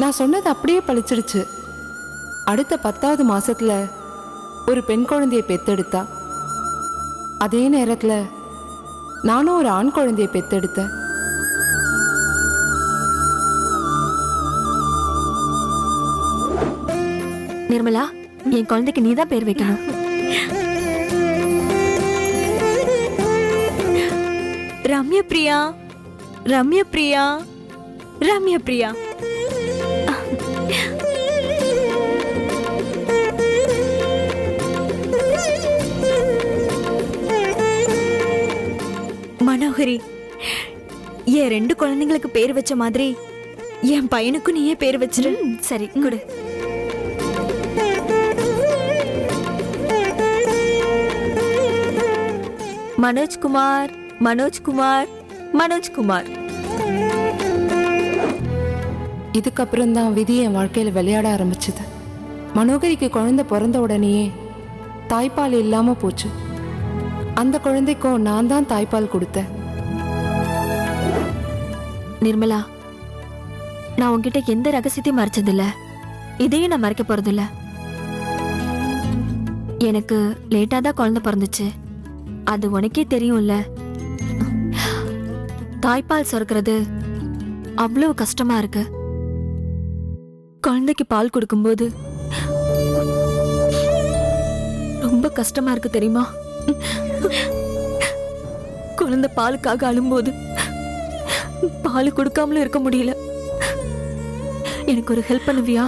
நான் சொன்னது அப்படியே பழிச்சிடுச்சு. அடுத்த 10வது மாசத்துல ஒரு பெண் குழந்தையை பெத்தெடுத்தா. அதே நேரத்துல நானும் ஒரு ஆண் குழந்தையை பெத்தெடுத்தேன். நிர்மலா, என் குழந்தைக்கு நீதான் பேர் வைக்கணும். ரம்யா பிரியா, ரம்யா பிரியா, ரம்யா பிரியா. மனோகரி, என் 2 குழந்தைங்களுக்கு பேர் வச்ச மாதிரி என் பையனுக்கும் நீயே பேர் வச்சிரு. சரி, கொடு. மனோஜ்குமார், மனோஜ்குமார், மனோஜ்குமார். இதுக்கப்புறம் தான் விதி என் வாழ்க்கையில விளையாட ஆரம்பிச்சது. மனோகரிக்கு குழந்தை பிறந்த உடனேயே தாய்ப்பால் இல்லாம போச்சு. அந்த குழந்தைக்கும் நான் தான் தாய்ப்பால் கொடுத்தேன். நிர்மலா, நான் உன்கிட்ட எந்த ரகசியத்தையும் மறைச்சதில்ல, இதையும் நான் மறைக்க போறதில்ல. எனக்கு லேட்டா தான் குழந்தை பிறந்துச்சு, அது உனக்கே தெரியும்ல. தாய்ப்பால் சுரக்கிறது அவ்வளவு கஷ்டமா இருக்கு. குழந்தைக்கு பால் கொடுக்கும்போது ரொம்ப கஷ்டமா இருக்கு தெரியுமா? குழந்தை பாலுக்காக அழும்போது பால் கொடுக்காமலும் இருக்க முடியல. எனக்கு ஒரு ஹெல்ப் பண்ணுவியா?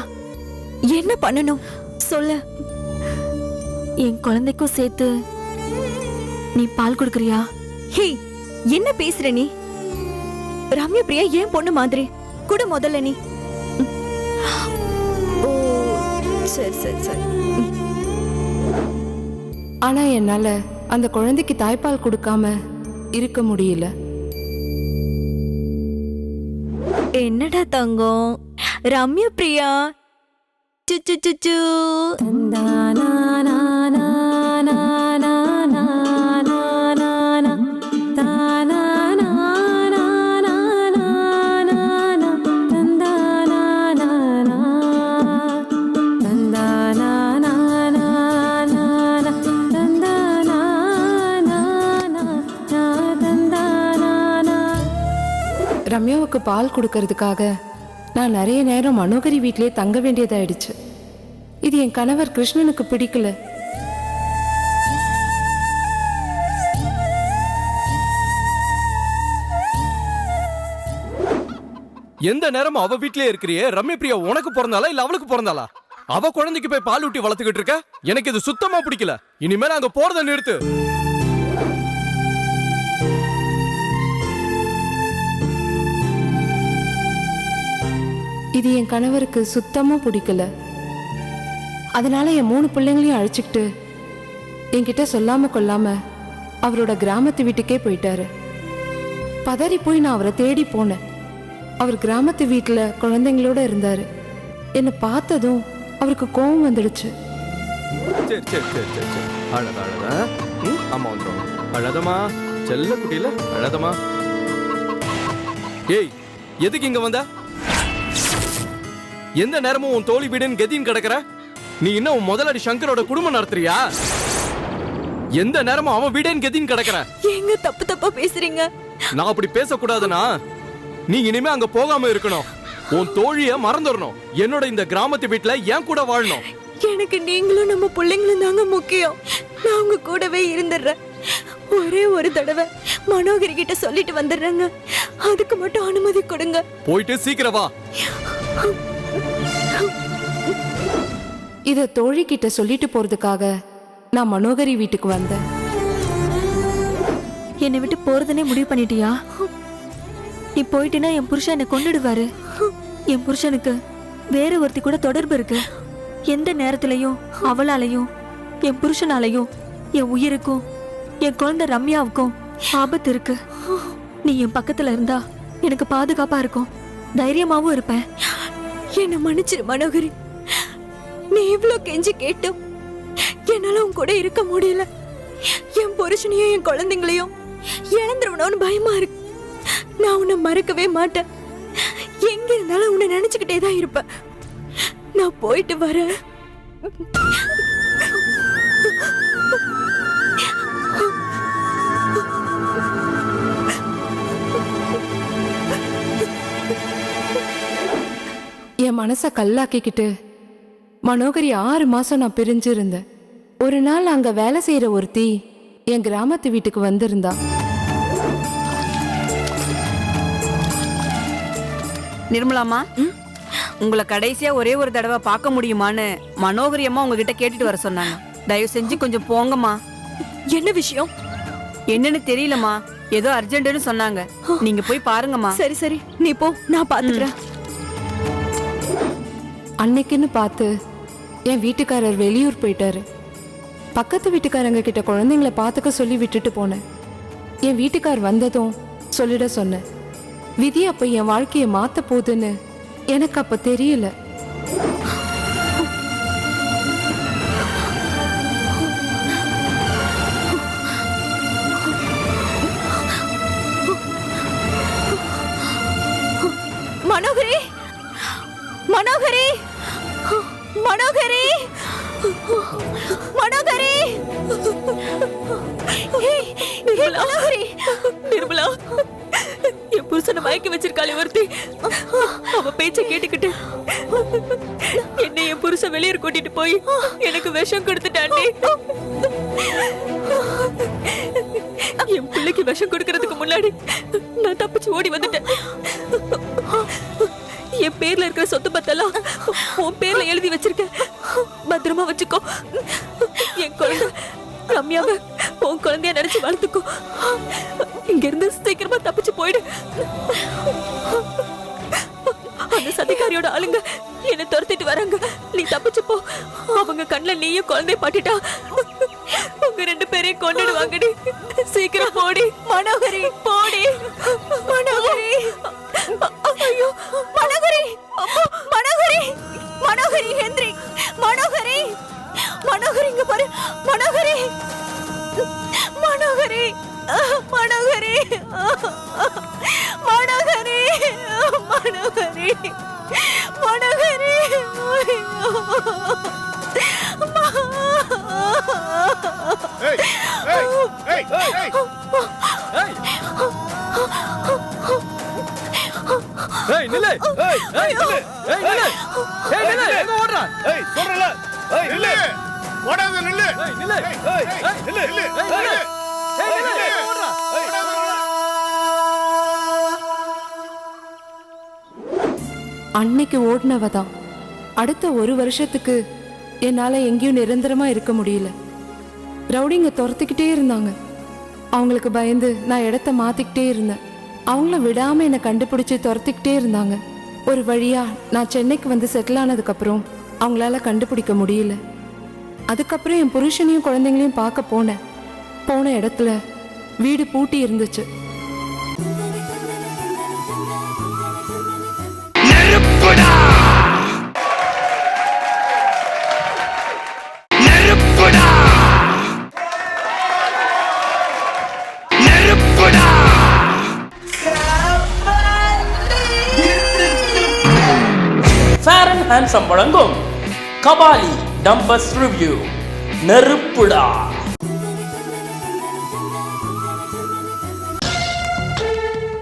என்ன பண்ணணும் சொல்ல. என் குழந்தைக்கும் சேர்த்து நீ பால் கொடுக்கறியா? ஹே, என்ன பேசுற நீ? ரம்யா பிரியா ஏன் பொண்ணு மாதிரி கூட முதல்ல நீ. ஓ, சரி சரி சரி. ஆனா என்னால அந்த குழந்தைக்கு தாய்ப்பால் கொடுக்காம இருக்க முடியல. என்னடா தங்கம், ரம்யா பிரியா சுச்சு சுச்சு. ரம்யாவுக்கு பால் கொடுக்கறதுக்காக நான் நிறைய நேரம் மனோகரி வீட்டிலே தங்க வேண்டியதாயிடுச்சு. இது என் கணவர் கிருஷ்ணனுக்கு பிடிக்கல. எந்த நேரமும் அவ வீட்லயே இருக்கிறியே. ரம்யா பிரியா உனக்கு பிறந்தாளா இல்ல அவளுக்கு பிறந்தாளா? அவ குழந்தைக்கு போய் பால் ஊட்டி வளர்த்துக்கிட்டு இருக்க. எனக்கு இது சுத்தமா பிடிக்கல. இனிமேல் அங்க போறத நிறுத்து. இது என் கணவருக்கு சுத்தமா பிடிக்கல. அதனால என் 3 பிள்ளைங்களையும் அழைச்சிக்கிட்டு என்கிட்ட சொல்லாம கொள்ளாம அவரோட கிராமத்து வீட்டுக்கே போயிட்டாரு. பதறி போய் நான் அவரை தேடி போனேன். அவர் கிராமத்து வீட்டுல குழந்தைங்களோட இருந்தாரு. என்னை பார்த்ததும் அவருக்கு கோபம் வந்துடுச்சு. சரி சரி சரி சரி சரி. அழத அழத. அம்மா வந்துடும். அழதமா செல்ல குட்டியில அழதமா. ஏய், எதுக்கு இங்க வந்த? எந்த நேரமும் உன் தோழி வீடுன்னு கெதின்னு கிடக்குற. நீ இன்னும் உன் முதலாளி சங்கரோட குடும்பம் நடத்துறியா? எந்த நேரமும் அவன் வீடுன்னு கெதின்னு கிடக்குற. எங்க தப்பு தப்பா பேசுறீங்க? நான் அப்படி பேசக்கூடாதுனா நீ இனிமே அங்க போகாம இருக்கணும். உன் தோழிய மறந்துடணும். என்னோட இந்த கிராமத்து வீட்டுல என் கூட வாழணும். எனக்கு நீங்களும் நம்ம பிள்ளைங்களும் தாங்க முக்கியம். நான் உங்க கூடவே இருந்துடுறேன். ஒரே ஒரு தடவை மனோகரி கிட்ட சொல்லிட்டு வந்துடுறேங்க. அதுக்கு மட்டும் அனுமதி கொடுங்க. போயிட்டு சீக்கிரம் வா. இத தோழி கிட்ட சொல்லிட்டு போறதுக்காக நான் மனோகரி வீட்டுக்கு வந்தேன். என்னை விட்டு போறதுனே முடிவு பண்ணிட்டியா? நீ போயிட்டேன்னா என் புருஷன் என்னை கொன்னுடுவாரு. என் புருஷனுக்கு வேற ஒருத்தி கூட தொடர்பு இருக்கு. எந்த நேரத்திலையும் அவளாலையும் என் புருஷனாலையும் என் உயிருக்கும் என் குழந்தை ரம்யாவுக்கும் ஆபத்து இருக்கு. நீ என் பக்கத்துல இருந்தா எனக்கு பாதுகாப்பா இருக்கும், தைரியமாவும் இருப்பேன். என்ன மன்னிச்சிரு மனோகரி. நீ இவ்ளோ கெஞ்சி கேட்டும் என்னால உன் கூட இருக்க முடியல. என் புருஷனையும் என் குழந்தைங்களையும் இழந்துருவனோன்னு பயமா இருக்கு. நான் உன்னை மறக்கவே மாட்டேன். எங்க இருந்தாலும் உன்னை நினைச்சுக்கிட்டே தான் இருப்பேன். நான் போயிட்டு வரேன். என் மனசை கல்லாக்கிக்கிட்டு மனோகரி 6 மாசம் நான் பிரிஞ்சு இருந்தேன். ஒரு நாள் அங்க வேலை செய்யற ஒருத்தி என் கிராமத்து வீட்டுக்கு வந்திருந்தா. நிர்மலாமா, உங்களை கடைசியா ஒரே ஒரு தடவை பார்க்க முடியுமான்னு மனோகரி அம்மா உங்ககிட்ட கேட்டுட்டு வர சொன்னாங்க. தயவு செஞ்சு கொஞ்சம் போங்கம்மா. என்ன விஷயம்? என்னன்னு தெரியலம்மா, ஏதோ அர்ஜென்ட்னு சொன்னாங்க. நீங்க போய் பாருங்கம்மா. சரி சரி, நீ போ, நான் பாத்துக்கிறேன். அன்னைக்குன்னு பார்த்து என் வீட்டுக்காரர் வெளியூர் போயிட்டாரு. பக்கத்து வீட்டுக்காரங்க கிட்ட குழந்தைங்களை பார்த்துக்க சொல்லி விட்டுட்டு போனேன். என் வீட்டுக்கார் வந்ததும் சொல்லிட சொன்னேன். விதி அப்ப என் வாழ்க்கையை மாத்த போகுதுன்னு எனக்கு அப்ப தெரியல. மனோகரி, மனோகரி, மனோகரி, மனோகரி, மனோகரி. நிர்மலா, என் புருஷனை மயக்கி வச்சிருக்காளே ஒருத்தி. அவ பேச்ச கேட்டுக்கிட்டு என்னை என் புருஷன் வெளியூர் கூட்டிட்டு போய் எனக்கு விஷம் கொடுத்துட்டாண்டி. என் பிள்ளைக்கு விஷம் கொடுக்கறதுக்கு முன்னாடி நான் தப்பிச்சு ஓடி வந்துட்டேன். என் பேர்ல இருக்கிற சொத்து பத்தெல்லாம் உன் பேர்ல எழுதி வச்சிருக்கேன், பத்திரமா வச்சுக்கோ. என் குழந்தை ரம்யாவை உன் குழந்தைய நினைச்சு வளர்த்துக்கோ. இங்க இருந்து சீக்கிரமா தப்பிச்சு போயிடு. அந்த சதிகாரியோட ஆளுங்க என்ன துரத்திட்டு வராங்க, நீ தப்பிச்சு போ. அவங்க கண்ணுல நீயும் குழந்தைய பாட்டுட்டா உங்க 2 பேரையும் கொண்டுடுவாங்கடி. சீக்கிரம் போடி மனோகரி, போடி மனோகரி. ஐயோ மனோகரி, மனோகரி, மனோகரி, ஹென்றி, மனோகரி, மனோகரி, இங்க பாரு Manohari, Manohari, Manohari, Manohari, Manohari, Manohari. Hey! Hey! Hey! Hey! ஏய் நில்லு. ஏய் ஏய் நில்லு. ஏய் நில்லு. ஏய் நில்லு. எங்க ஓடுற? ஏய் சொல்றல. ஏய் நில்லு. ஓடாத நில்லு. ஏய் நில்லு. ஏய் நில்லு. நில்லு. ஏய் நில்லு. ஏய் நில்லு. எங்க ஓடுற? அன்னைக்கு ஓடினவ தான் அடுத்த 1 வருஷத்துக்கு என்னால எங்கேயும் நிரந்தரமா இருக்க முடியல. ரவுடிங்க துரத்திக்கிட்டே இருந்தாங்க. அவங்களுக்கு பயந்து நான் இடத்த மாத்திக்கிட்டே இருந்தேன். அவங்கள விடாம என்னை கண்டுபிடிச்சு துரத்திக்கிட்டே இருந்தாங்க. ஒரு வழியா நான் சென்னைக்கு வந்து செட்டில் ஆனதுக்கு அப்புறம் அவங்களால கண்டுபிடிக்க முடியல. அதுக்கப்புறம் என் புருஷனையும் குழந்தைங்களையும் பார்க்க போனேன். போன இடத்துல வீடு பூட்டி இருந்துச்சு. Fair and Handsome வழங்கும் கபாலி டம்பஸ் ரிவ்யூ. நெருப்புடா.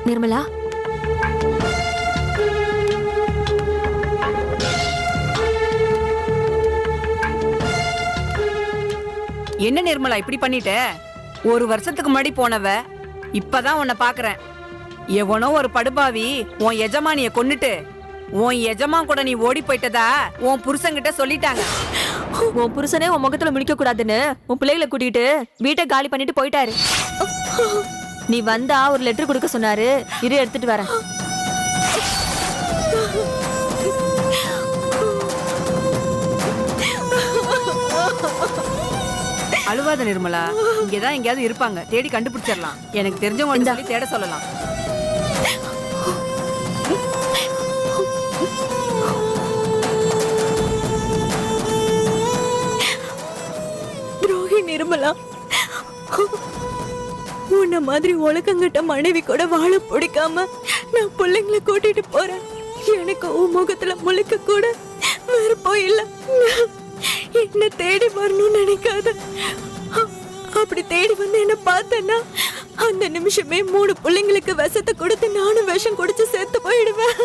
நிர்மலா, என்ன நிர்மலா இப்படி பண்ணிட்ட? 1 வருஷத்துக்கு முன்னாடி போனவ இப்பதான் உன்னை பாக்குறேன். எவனோ ஒரு படுபாவி உன் எஜமானிய கொன்னுட்டு உன் எஜமான் கூட நீ ஓடி போயிட்டதா உன் புருஷன்கிட்ட சொல்லிட்டாங்க. உன் புருஷனே உன் முகத்துல முடிக்க கூடாதுன்னு உன் பிள்ளைகளை கூட்டிட்டு வீட்டை காலி பண்ணிட்டு போயிட்டாரு. நீ வந்தா ஒரு லெட்டர் கொடுக்க சொன்னாரு, இரு எடுத்துட்டு வரேன். அழுவாத நிர்மலா, இங்கதான் எங்கேயாவது இருப்பாங்க, தேடி கண்டுபிடிச்சிடலாம். எனக்கு தெரிஞ்சவங்க சொல்லி தேட சொல்லலாம். துரோகி நிர்மலா, உன்ன மாதிரி ஒழுக்கங்கட்ட மனைவி கூட வாழ பிடிக்காம நான் பிள்ளைங்களை கூட்டிட்டு போறேன். எனக்கு உன் முகத்துல முழிக்க கூட விருப்பம் இல்ல. என்ன தேடி வரணும்னு நினைக்காத. அப்படி தேடி வந்து என்ன பார்த்தேன்னா அந்த நிமிஷமே 3 பிள்ளைங்களுக்கு விஷத்தை கொடுத்து நானும் விஷம் குடிச்சு செத்து போயிடுவேன்.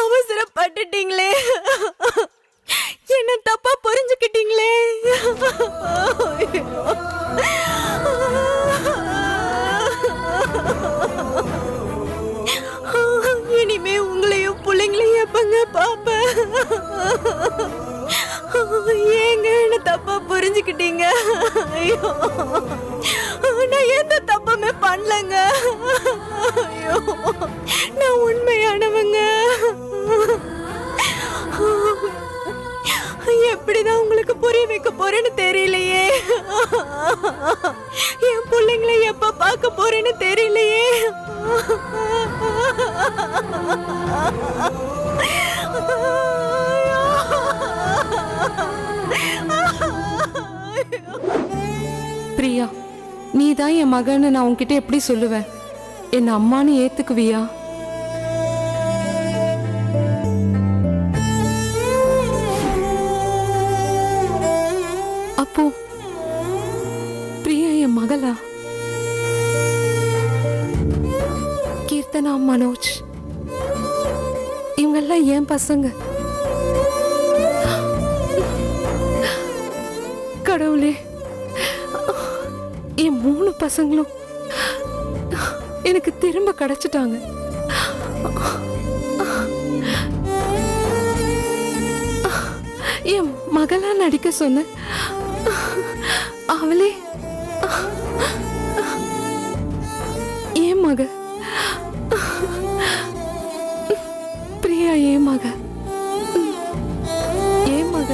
அவசரப்பட்டுட்டீங்களே, என்ன தப்பா புரிஞ்சுக்கிட்டீங்களே. இனிமே உங்களையும் பிள்ளைங்களையும் எப்பங்க பாப்பேன். ஏங்க என்ன தப்பா புரிஞ்சுக்கிட்டீங்க? ஐயோ, நான் எந்த தப்புமே பண்ணலங்க. ஐயோ, நான் உண்மையானவங்க. எப்படிதான் உங்களுக்கு புரிய வைக்க போறேன்னு தெரியலையே. என் பிள்ளைங்களை எப்ப பார்க்க போறேன்னு தெரியலையே. பிரியா, நீ தான் என் மகன்னு நான் உன்கிட்ட எப்படி சொல்லுவேன்? என்ன அம்மானு ஏத்துக்குவியா? அப்போ பிரியா என் மகளா? கீர்த்தனா, மனோஜ் இவங்கெல்லாம் என் பசங்க. கடவுளே, என் 3 பசங்களும் எனக்கு திரும்ப கிடைச்சிட்டாங்க. என் மகளா நடிக்க சொன்ன அவளே ஏன் மக. பிரியா ஏன் மக, ஏன் மக,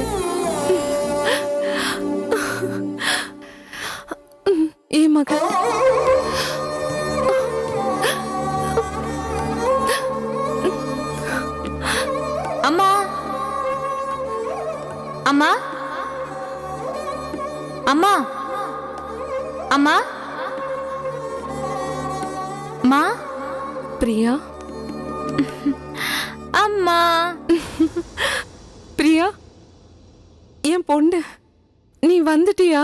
ஏன் மக. அம்மா, அம்மா, அம்மா, அம்மா, அம்மா. பிரியா, அம்மா. பிரியா என் பொண்ணு, நீ வந்துட்டியா?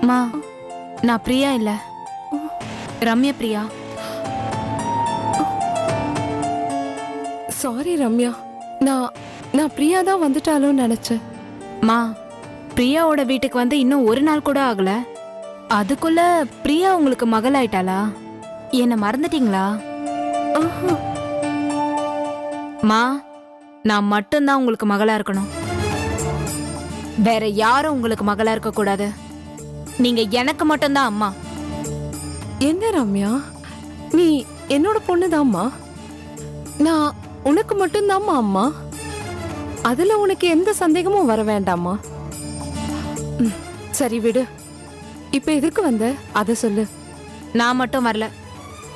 அம்மா, நான் பிரியா இல்ல, ரம்யா பிரியா. சாரி ரம்யா, நான் பிரியா தான் வந்துட்டாலும் நினைச்சேன். மா, பிரியாவோட வீட்டுக்கு வந்து இன்னும் 1 நாள் கூட ஆகல, அதுக்குள்ள பிரியா உங்களுக்கு மகளாயிட்டாளா? என்ன மறந்துட்டீங்களா? மா, நான் மட்டும்தான் உங்களுக்கு மகளா இருக்கணும், வேற யாரும் உங்களுக்கு மகளா இருக்க கூடாது. நீங்க எனக்கு மட்டும்தான் அம்மா. என்ன ரம்யா, நீ என்னோட பொண்ணுதாம்மா. நான் உனக்கு மட்டும்தாம்மா அம்மா. அதுல உனக்கு எந்த சந்தேகமும் வர வேண்டாமா? சரி விடு, இப்ப எதுக்கு வந்த அத சொல்லு. நான் மட்டும் வரல,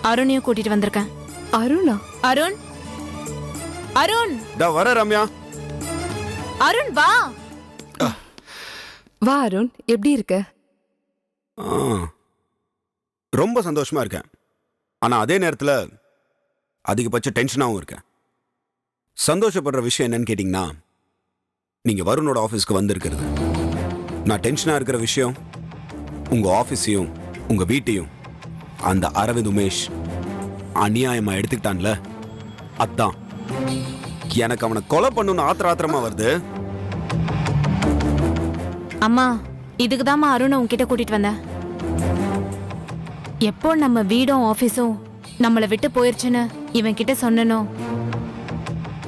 அருணையும் கூட்டிட்டு வந்திருக்கேன். அருணா? அருண், அருண், வர ரம்யா. அருண் வா. வா அருண், எப்படி இருக்க? ரொம்ப சந்தோஷமா இருக்கேன். ஆனா அதே நேரத்தில் அதிகபட்ச டென்ஷனாகவும் இருக்கேன். சந்தோஷப்படுற விஷயம் என்னன்னு கேட்டிங்கன்னா, நீங்கள் வருணோட ஆஃபீஸ்க்கு வந்திருக்கிறது. நான் டென்ஷனாக இருக்கிற விஷயம், உங்கள் ஆஃபீஸையும் உங்கள் வீட்டையும் அந்த அரவிந்த் உமேஷ் அநியாயமாக எடுத்துக்கிட்டான்ல, அதான் எனக்கு அவனை கொலை பண்ணணும்னு ஆத்திரமா வருது. அம்மா, இதுக்குதாம்மா அருணை உன்கிட்ட கூட்டிட்டு வந்தேன். எப்போ நம்ம வீடும் ஆபீஸும் நம்மளை விட்டு போயிருச்சுன்னு இவன் கிட்ட சொன்னனோ,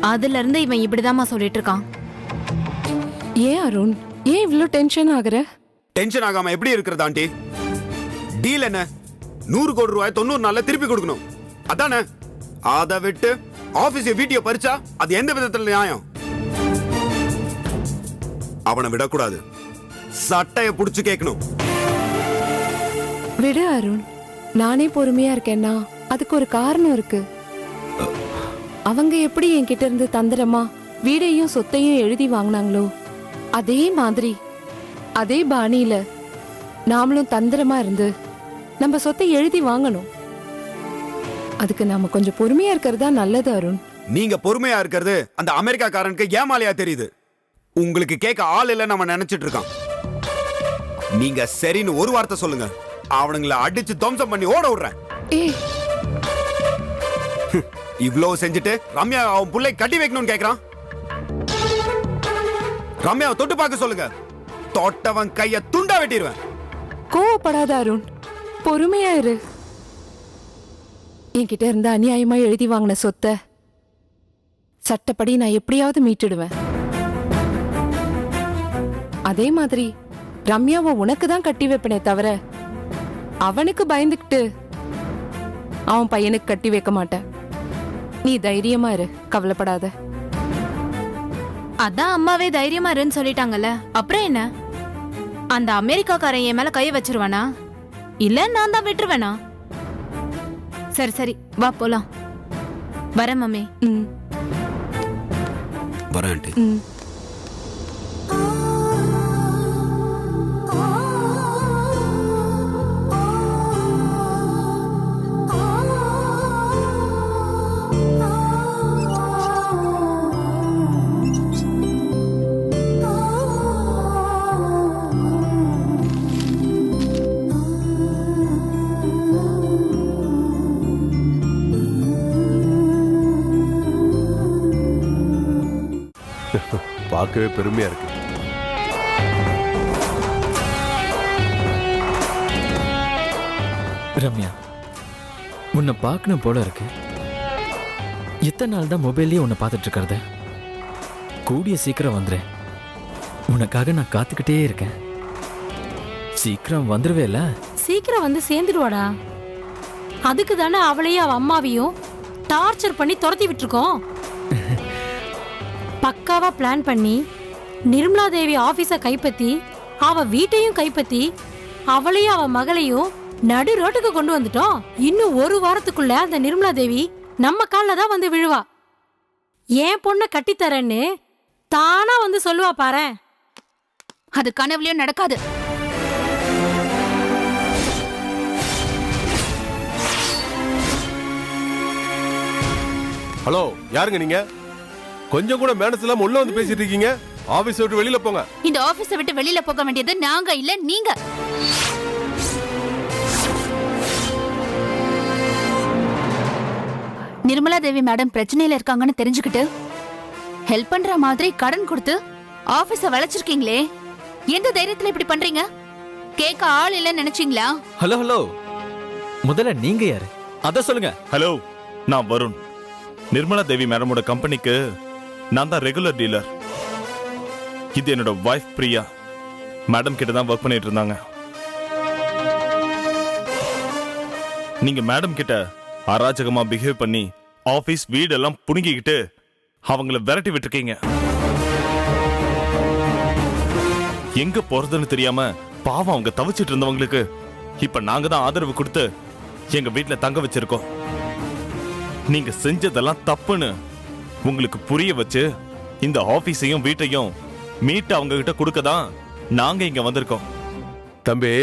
அதுல இருந்து இவன் இப்படிதாம்மா சொல்லிட்டு இருக்கான். ஏன் அருண், ஏன் இவ்ளோ டென்ஷன் ஆகுற? டென்ஷன் ஆகாம எப்படி இருக்கிறது ஆண்டி? டீல் என்ன? 100 கோடி ரூபாய் 90 நாள்ல திருப்பி கொடுக்கணும், அதானே? அதை விட்டு ஆபீஸ் வீடியோ பறிச்சா அது எந்த விதத்துல நியாயம்? அவனை விடக்கூடாது, சட்டைய புடிச்சு கேட்கணும். விடு அருண், நானே பொறுமையா இருக்கேன்னா அதுக்கு ஒரு காரணம் இருக்கு. அவங்க எப்படி என்கிட்ட இருந்து தந்திரமா வீடையும் சொத்தையும் எழுதி வாங்கினாங்களோ, அதே மாதிரி அதே பாணியில நாமளும் தந்திரமா இருந்து நம்ம சொத்தை எழுதி வாங்கணும். அதுக்கு நாம கொஞ்சம் பொறுமையா இருக்கிறதா நல்லது அருண். நீங்க பொறுமையா இருக்கிறது அந்த அமெரிக்காக்காரனுக்கு ஏமாலியா தெரியுது. உங்களுக்கு கேட்க ஆள் இல்ல நம்ம நினைச்சிட்டு இருக்கான். நீங்க சரின்னு ஒரு வார்த்தை சொல்லுங்க, அவனுங்களை அடிச்சு துவம்சம் பண்ணி ஓட விடுறேன். ஏய், இவ்வளவு செஞ்சுட்டு ரம்யா அவன் புள்ளை கட்டி வைக்கணும்னு கேக்குறான். ரம்யாவை தொட்டு பார்க்க சொல்லுங்க, தொட்டவன் கைய துண்டா வெட்டிடுவேன். கோவப்படாத அருண், பொறுமையா இரு. என்கிட்ட இருந்த அநியாயமா எழுதி வாங்கின சொத்தை சட்டப்படி நான் எப்படியாவது மீட்டுடுவேன். அதே மாதிரி ரம்யாவை உனக்கு தான் கட்டி வைப்பனே தவிர அவனுக்கு பயந்துக்கிட்டு அவன் பையனுக்கு கட்டி வைக்க மாட்டேன். நீ தைரியமா இரு, கவலைப்படாத. அதான் அம்மாவே தைரியமா இருன்னு சொல்லிட்டாங்கல்ல, அப்புறம் என்ன? அந்த அமெரிக்காக்காரன் என் மேல கைய வச்சிருவானா, இல்ல நான் தான் விட்டுருவேனா? சரி சரி, வா போலாம். வரேன் மம்மி. ம் வரேன் ஆண்டி. ம். பார்க்கவே பெருமையா இருக்கு. ரம்யா, உன்னை பார்க்கணும் போல இருக்கு. எத்தனை நாள் தான் மொபைல்லயே உன்னை பார்த்துட்டு இருக்கிறது? கூடிய சீக்கிரம் வந்துடுறேன். உனக்காக நான் காத்துக்கிட்டே இருக்கேன். சீக்கிரம் வந்துருவேல? சீக்கிரம் வந்து சேர்ந்துடுவாடா. அதுக்கு தானே அவளையும் அவ அம்மாவையும் டார்ச்சர் பண்ணி துரத்தி விட்டுருக்கோம். பக்காவா பிளான் பண்ணி நிர்மலா தேவி ஆபீஸ கைப்பற்றி அவ வீட்டையும் கைப்பற்றி அவளையும் அவ மகளையும் நடு ரோட்டுக்கு கொண்டு வந்துட்டோம். இன்னும் ஒரு வாரத்துக்குள்ள அந்த நிர்மலா தேவி நம்ம கால்ல தான் வந்து விழுவா. ஏன் பொண்ணை கட்டித்தரேன்னு தானா வந்து சொல்லுவா பாரு. அது கனவுலயும் நடக்காது. ஹலோ, யாருங்க நீங்க? கொஞ்சம் கூட மேனஸ் இல்லாம உள்ள வந்து பேசிட்டு இருக்கீங்க. ஆபீஸ் விட்டு வெளியில போங்க. இந்த ஆபீஸை விட்டு வெளியில போக வேண்டியது நாங்க இல்ல நீங்க. நிர்மலா தேவி மேடம் பிரச்சனையில இருக்காங்கன்னு தெரிஞ்சுக்கிட்டு ஹெல்ப் பண்ற மாதிரி கடன் கொடுத்து ஆபீஸ வளைச்சிருக்கீங்களே, எந்த தைரியத்துல இப்படி பண்றீங்க? கேட்க ஆள் இல்லன்னு நினைச்சீங்களா? ஹலோ ஹலோ, முதல்ல நீங்க யாரு அத சொல்லுங்க. ஹலோ, நான் வருண். நிர்மலா தேவி மேடமோட கம்பெனிக்கு நான் தான் ரெகுலர் டீலர். இது என்னோட வைஃப் பிரியா. மேடம் கிட்ட தான் ஒர்க் பண்ணிட்டு இருந்தாங்க. நீங்க மேடம் கிட்ட அராஜகமா பிஹேவ் பண்ணி ஆபீஸ் வீடெல்லாம் புடுங்கிக்கிட்டு அவங்கள விரட்டி விட்டுருக்கீங்க. எங்க போறதுன்னு தெரியாம பாவம் அவங்க தவிச்சிட்டு இருந்தவங்களுக்கு இப்ப நாங்க தான் ஆதரவு கொடுத்து எங்க வீட்டுல தங்க வச்சிருக்கோம். நீங்க செஞ்சதெல்லாம் தப்புன்னு உங்களுக்கு புரிய வச்சு இந்த ஆபீஸையும் வீட்டையும் மீட்டு அவங்க கிட்ட கொடுக்க தான் நாங்க இங்க வந்திருக்கோம். தம்பி,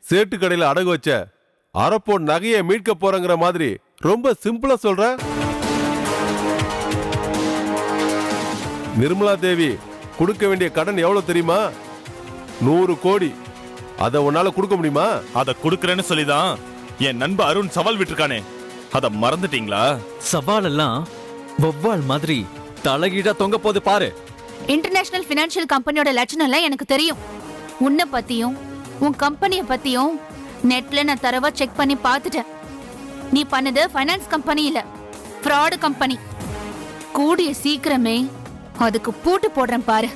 சேட்டு கடையில அடகு வச்ச அரப்போ நகையை மீட்க போறங்கிற மாதிரி ரொம்ப சிம்பிளா சொல்ற. நிர்மலா தேவி கொடுக்க வேண்டிய கடன் எவ்வளவு தெரியுமா? 100 கோடி. அதை உன்னால கொடுக்க முடியுமா? அதை கொடுக்கறேன்னு சொல்லிதான் என் நண்பர் அருண் சவால் விட்டுருக்கானே, அதை மறந்துட்டீங்களா? சவால் எல்லாம் வவ்வால் மாதிரி தலைகீழா தொங்க போது பாரு. இன்டர்நேஷனல் பினான்சியல் கம்பெனியோட லட்சணம் எல்லாம் எனக்கு தெரியும். உன்னை பத்தியும் உன் கம்பெனிய பத்தியும் நெட்ல நான் தரவா செக் பண்ணி பார்த்துட்டேன். நீ பண்ணது ஃபைனான்ஸ் கம்பெனி இல்ல, ஃப்ராட் கம்பெனி. கூடிய சீக்கிரமே அதுக்கு பூட்டு போடுறேன் பாரு.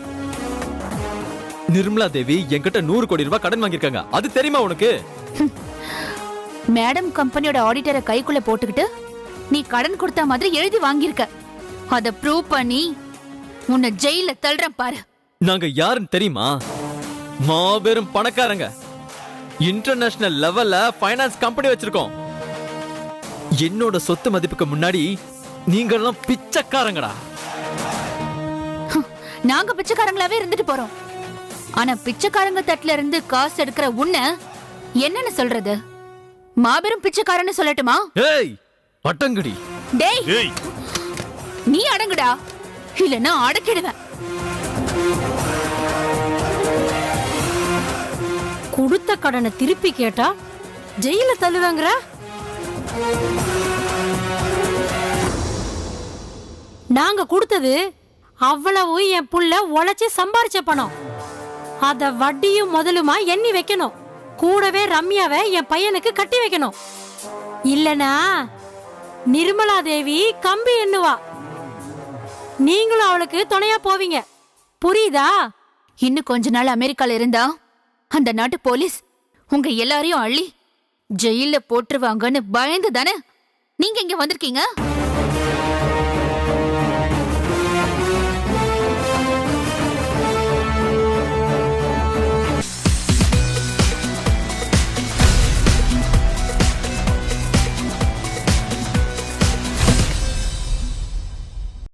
நிர்மலா தேவி என்கிட்ட 100 கோடி ரூபாய் கடன் வாங்கியிருக்காங்க, அது தெரியுமா உனக்கு? மேடம் கம்பெனியோட ஆடிட்டரை கைக்குள்ள போட்டுக்கிட்டு நீ கடன் கொடுத்த மாதிரி எழுதி வாங்கியிருக்க. அத ப்ரூவ் பண்ணி உன்னை ஜெயில தள்ளுறேன் பாரு. நாங்க யாருன்னு தெரியுமா? மாபெரும் பணக்காரங்க. இன்டர்நேஷனல் லெவல்ல ஃபைனான்ஸ் கம்பெனி வச்சிருக்கோம். என்னோட சொத்து மதிப்புக்கு முன்னாடி நீங்க எல்லாம் பிச்சைக்காரங்கடா. நாங்க பிச்சைக்காரங்களாவே இருந்துட்டு போறோம். ஆனா பிச்சைக்காரங்க தட்டுல இருந்து காசு எடுக்கிற உன்னை என்னன்னு சொல்றது? மாபெரும் பிச்சைக்காரன்னு சொல்லட்டுமா? ஏய் அட்டங்கடி. டேய் ஏய் நீ அடங்குடா, இல்லன்னா அடக்கிடுவேன். கொடுத்த கடனை திருப்பி கேட்டா ஜெயில தள்ளுவாங்கற. நாங்க கொடுத்தது அவ்வளவு என் புள்ள உழைச்சு சம்பாரிச்ச பணம். அத வட்டியும் முதலுமா எண்ணி வைக்கணும். கூடவே ரம்யாவை என் பையனுக்கு கட்டி வைக்கணும். இல்லனா நிர்மலா தேவி கம்பி எண்ணுவா. நீங்களும் அவளுக்கு துணையா போவீங்க. புரியுதா? இன்னும் கொஞ்ச நாள் அமெரிக்கால இருந்தா அந்த நாட்டு போலீஸ் உங்க எல்லாரையும் அள்ளி ஜெயில போட்டுருவாங்கன்னு பயந்து தானே நீங்க இங்க வந்திருக்கீங்க.